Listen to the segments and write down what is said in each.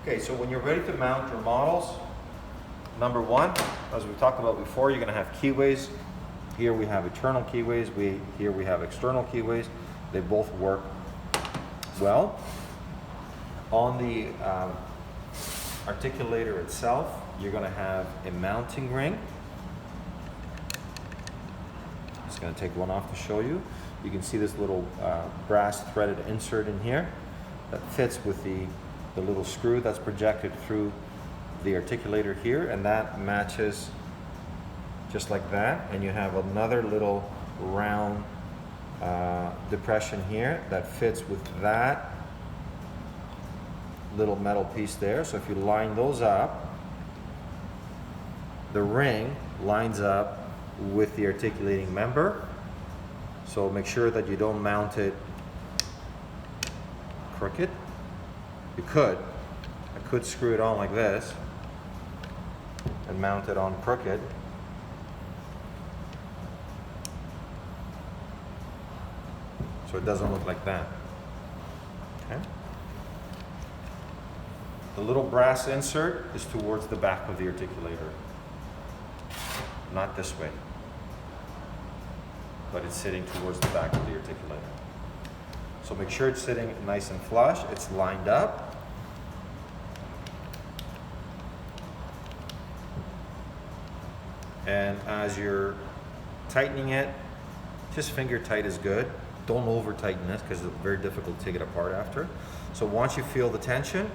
Okay, so when you're ready to mount your models, number one, as we talked about before, you're going to have keyways. Here we have internal keyways, here we have external keyways. They both work well. On the articulator itself, you're going to have a mounting ring. I'm just going to take one off to show you. You can see this little brass threaded insert in here that fits with the little screw that's projected through the articulator here, and that matches just like that. And you have another little round depression here that fits with that little metal piece there. So if you line those up, the ring lines up with the articulating member. So make sure that you don't mount it crooked. You could. I could screw it on like this and mount it on crooked. So it doesn't look like that. Okay. The little brass insert is towards the back of the articulator. Not this way, but it's sitting towards the back of the articulator. So make sure it's sitting nice and flush, it's lined up. And as you're tightening it, just finger tight is good. Don't over tighten this because it's very difficult to take it apart after. So once you feel the tension,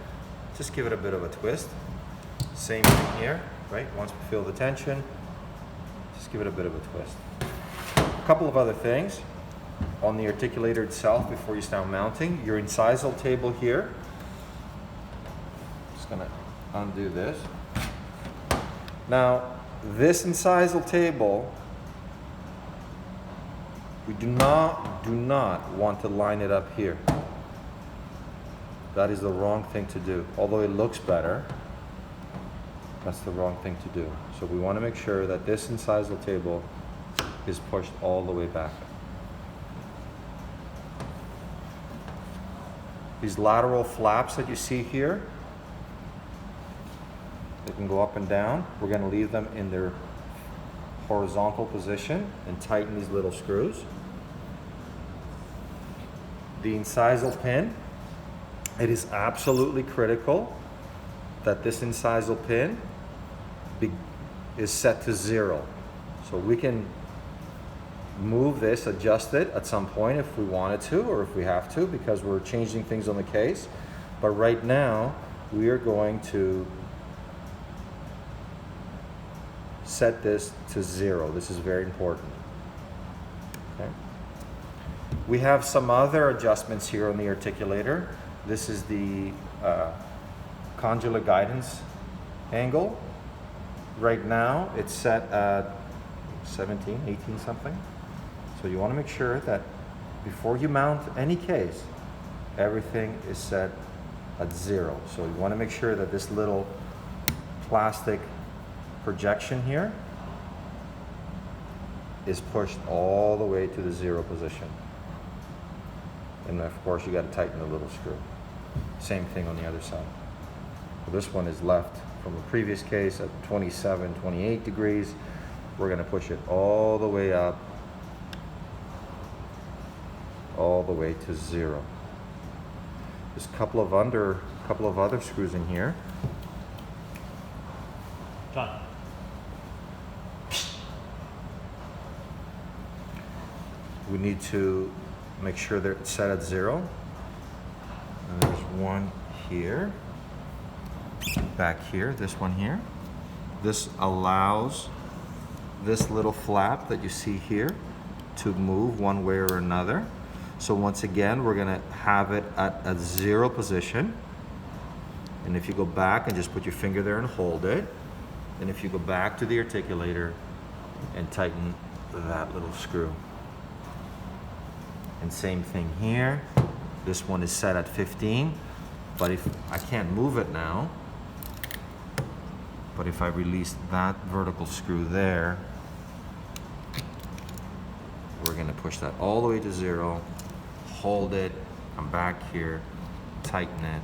just give it a bit of a twist. Same thing here, right? Once we feel the tension, just give it a bit of a twist. A couple of other things on the articulator itself before you start mounting. Your incisal table here. Just gonna undo this. Now, this incisal table, we do not want to line it up here. That is the wrong thing to do. Although it looks better, that's the wrong thing to do. So we want to make sure that this incisal table is pushed all the way back. These lateral flaps that you see here, they can go up and down. We're going to leave them in their horizontal position and tighten these little screws. The incisal pin, it is absolutely critical that this incisal pin is set to 0. So we can move this, adjust it at some point if we wanted to, or if we have to, because we're changing things on the case. But right now, we are going to set this to 0. This is very important. Okay. We have some other adjustments here on the articulator. This is the condylar guidance angle. Right now, it's set at 17, 18 something. So you want to make sure that before you mount any case, everything is set at 0. So you want to make sure that this little plastic projection here is pushed all the way to the 0 position. And of course, you got to tighten the little screw. Same thing on the other side. So this one is left from the previous case at 27, 28 degrees. We're going to push it all the way up, all the way to 0. There's a couple of other screws in here. John. We need to make sure they're set at 0. And there's one here, back here, this one here. This allows this little flap that you see here to move one way or another. So once again, we're gonna have it at a 0 position. And if you go back and just put your finger there and hold it, and if you go back to the articulator and tighten that little screw. And same thing here. This one is set at 15, but if I can't move it now, but if I release that vertical screw there, we're going to push that all the way to 0, hold it, come back here, tighten it,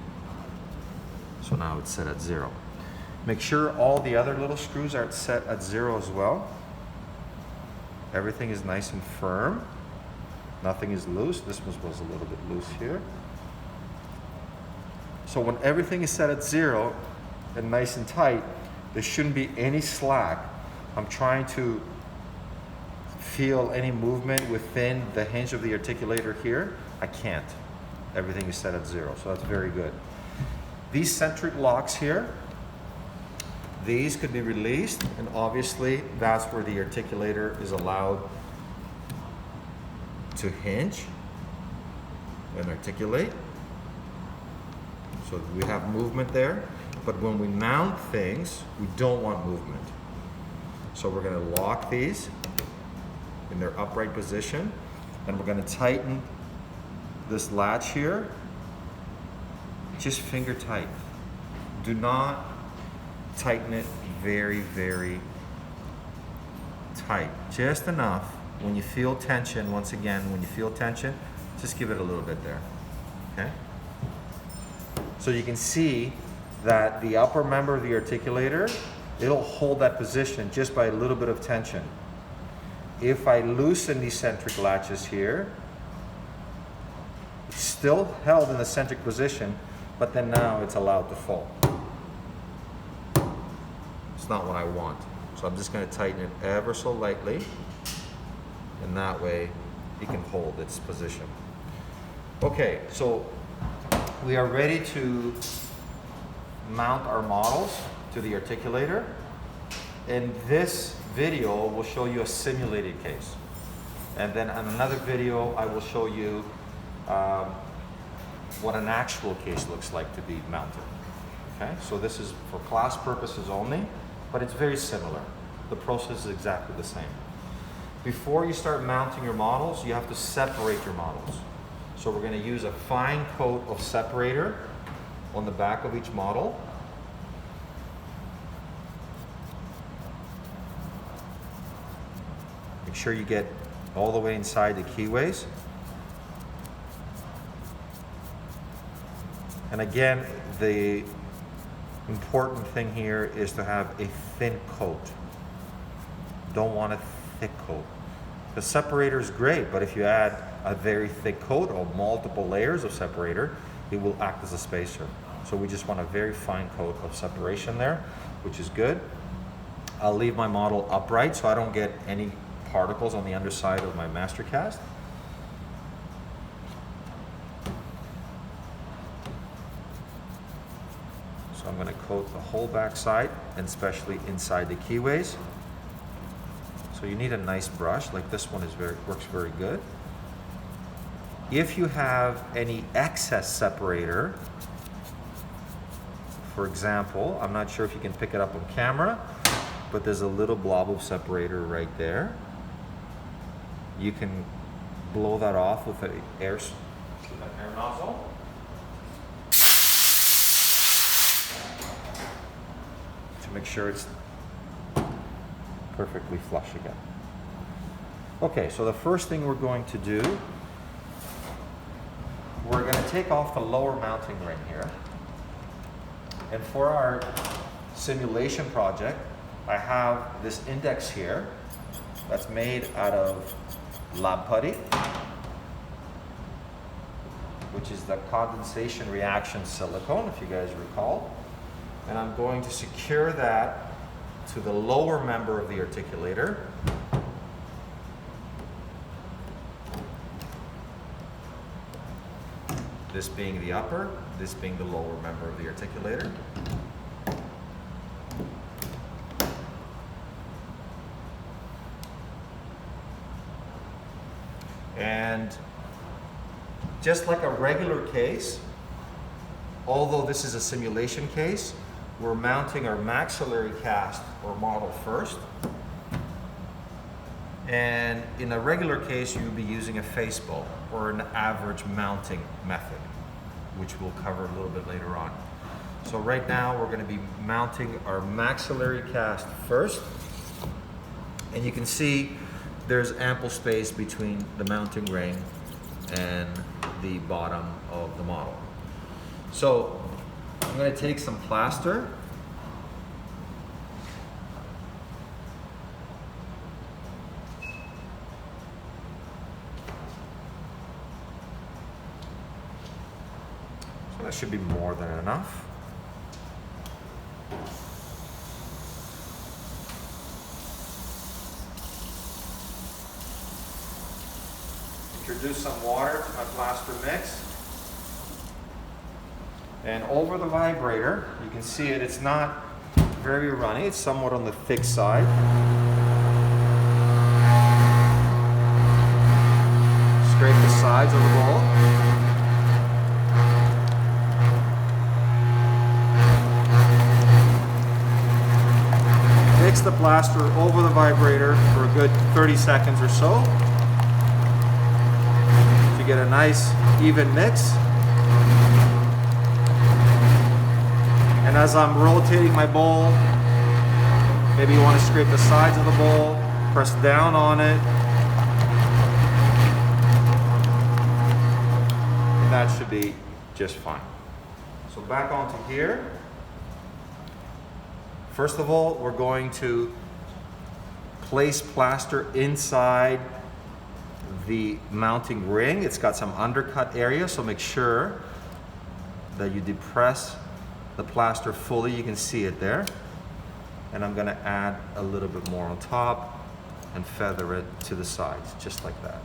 So now it's set at 0. Make sure all the other little screws are set at 0 as well. Everything is nice and firm. Nothing is loose. This one was a little bit loose here. So when everything is set at 0 and nice and tight, there shouldn't be any slack. I'm trying to feel any movement within the hinge of the articulator here. I can't. Everything is set at 0, so that's very good. These centric locks here, these could be released, and obviously that's where the articulator is allowed to hinge and articulate. So we have movement there, but when we mount things, we don't want movement. So we're going to lock these in their upright position, and we're going to tighten this latch here, just finger tight. Do not tighten it very, very tight. Just enough. When you feel tension, once again, when you feel tension, just give it a little bit there, okay? So you can see that the upper member of the articulator, it'll hold that position just by a little bit of tension. If I loosen these centric latches here, it's still held in the centric position, but then now it's allowed to fall. It's not what I want. So I'm just going to tighten it ever so lightly, and that way it can hold its position. Okay, so we are ready to mount our models to the articulator. In this video, we'll show you a simulated case. And then in another video, I will show you what an actual case looks like to be mounted. Okay, so this is for class purposes only, but it's very similar. The process is exactly the same. Before you start mounting your models, you have to separate your models. So we're going to use a fine coat of separator on the back of each model. Make sure you get all the way inside the keyways. And again, the important thing here is to have a thin coat. Don't want a thick coat. The separator is great, but if you add a very thick coat or multiple layers of separator, it will act as a spacer. So we just want a very fine coat of separation there, which is good. I'll leave my model upright so I don't get any particles on the underside of my master cast. So I'm going to coat the whole back side, and especially inside the keyways. So you need a nice brush, like this one works very good. If you have any excess separator, for example, I'm not sure if you can pick it up on camera, but there's a little blob of separator right there. You can blow that off with an air nozzle. To make sure it's perfectly flush again. Okay, so the first thing we're going to do, we're going to take off the lower mounting ring here. And for our simulation project, I have this index here that's made out of lab putty, which is the condensation reaction silicone, if you guys recall. And I'm going to secure that to the lower member of the articulator. This being the upper, this being the lower member of the articulator. And just like a regular case, although this is a simulation case, we're mounting our maxillary cast or model first. And in a regular case, you'll be using a face bowl or an average mounting method, which we'll cover a little bit later on. So right now, we're going to be mounting our maxillary cast first. And you can see there's ample space between the mounting ring and the bottom of the model. So I'm going to take some plaster. So that should be more than enough. Introduce some water to my plaster mix. And over the vibrator, you can see it, it's not very runny, it's somewhat on the thick side. Scrape the sides of the bowl. Mix the plaster over the vibrator for a good 30 seconds or so to get a nice even mix. And as I'm rotating my bowl, maybe you want to scrape the sides of the bowl, press down on it. And that should be just fine. So back onto here. First of all, we're going to place plaster inside the mounting ring. It's got some undercut area, so make sure that you depress the plaster fully. You can see it there. And I'm going to add a little bit more on top and feather it to the sides, just like that.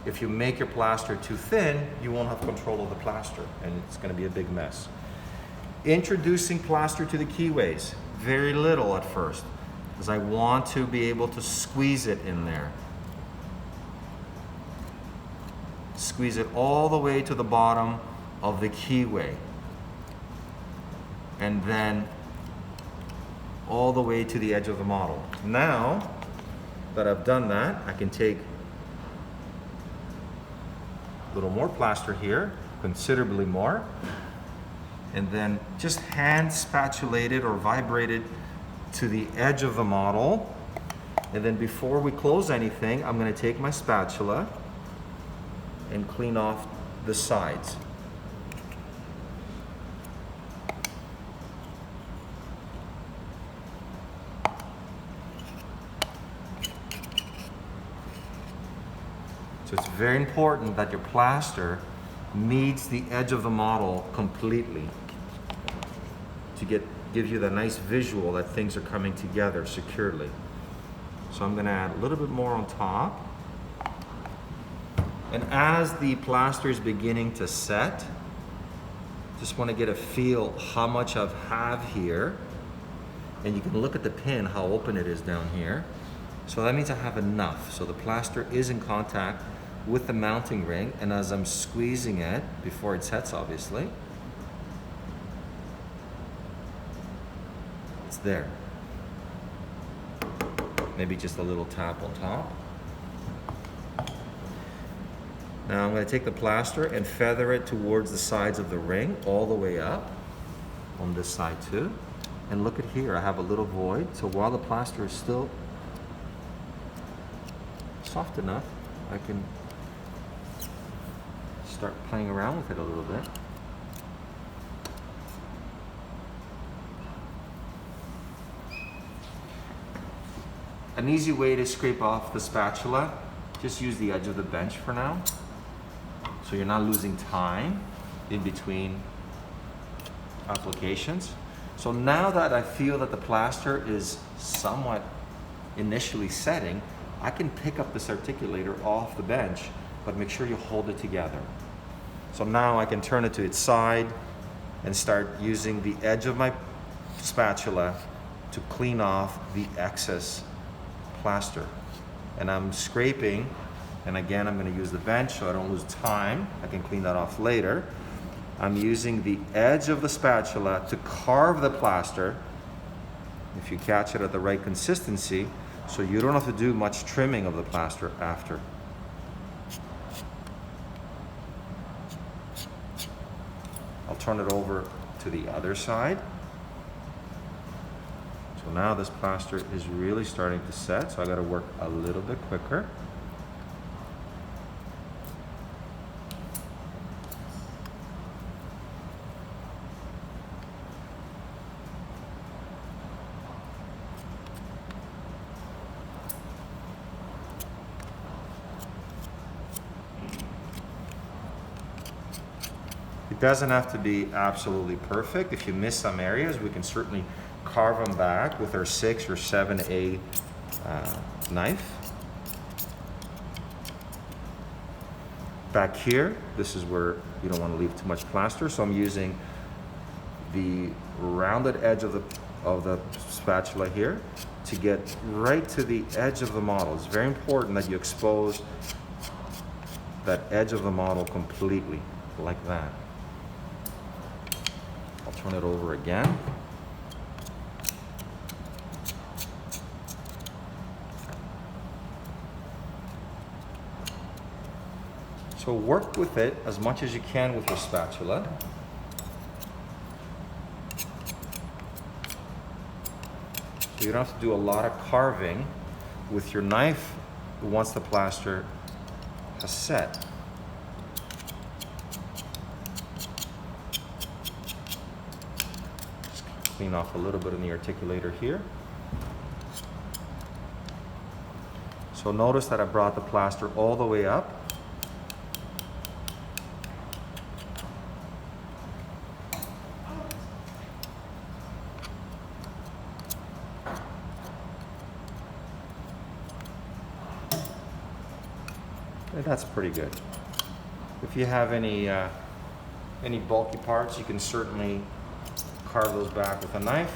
If you make your plaster too thin, you won't have control of the plaster, and it's going to be a big mess. Introducing plaster to the keyways, very little at first, because I want to be able to squeeze it in there. Squeeze it all the way to the bottom of the keyway, and then all the way to the edge of the model. Now that I've done that, I can take a little more plaster here, considerably more, and then just hand spatulate it or vibrate it to the edge of the model. And then before we close anything, I'm going to take my spatula and clean off the sides. So it's very important that your plaster meets the edge of the model completely to give you that nice visual that things are coming together securely. So I'm going to add a little bit more on top. And as the plaster is beginning to set, just want to get a feel how much I have here. And you can look at the pin, how open it is down here. So that means I have enough. So the plaster is in contact with the mounting ring, and as I'm squeezing it, before it sets obviously, it's there. Maybe just a little tap on top. Now I'm going to take the plaster and feather it towards the sides of the ring, all the way up on this side too. And look at here, I have a little void, so while the plaster is still soft enough, I can start playing around with it a little bit. An easy way to scrape off the spatula, just use the edge of the bench for now, so you're not losing time in between applications. So now that I feel that the plaster is somewhat initially setting, I can pick up this articulator off the bench, but make sure you hold it together. So now I can turn it to its side and start using the edge of my spatula to clean off the excess plaster. And I'm scraping, and again I'm going to use the bench so I don't lose time. I can clean that off later. I'm using the edge of the spatula to carve the plaster, if you catch it at the right consistency, so you don't have to do much trimming of the plaster after. I'll turn it over to the other side. So now this plaster is really starting to set, so I got to work a little bit quicker. It doesn't have to be absolutely perfect. If you miss some areas, we can certainly carve them back with our 6 or 7A knife. Back here, this is where you don't want to leave too much plaster, so I'm using the rounded edge of the spatula here to get right to the edge of the model. It's very important that you expose that edge of the model completely, like that. I'll turn it over again. So work with it as much as you can with your spatula. So you don't have to do a lot of carving with your knife once the plaster has set. Just clean off a little bit in the articulator here. So notice that I brought the plaster all the way up. That's pretty good. If you have any bulky parts, you can certainly carve those back with a knife,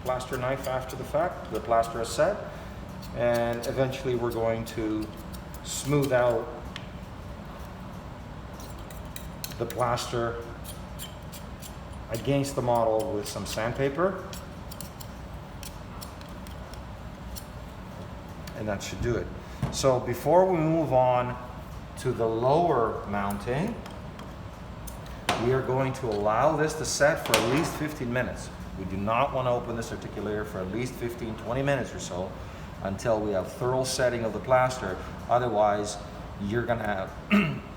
plaster knife after the fact. The plaster is set, and eventually we're going to smooth out the plaster against the model with some sandpaper, and that should do it. So before we move on to the lower mounting, we are going to allow this to set for at least 15 minutes. We do not want to open this articulator for at least 15-20 minutes or so until we have thorough setting of the plaster. Otherwise, you're going to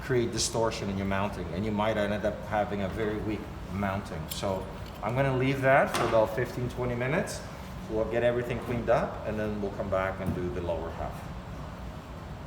create distortion in your mounting, and you might end up having a very weak mounting. So I'm going to leave that for about 15-20 minutes. We'll get everything cleaned up, and then we'll come back and do the lower half.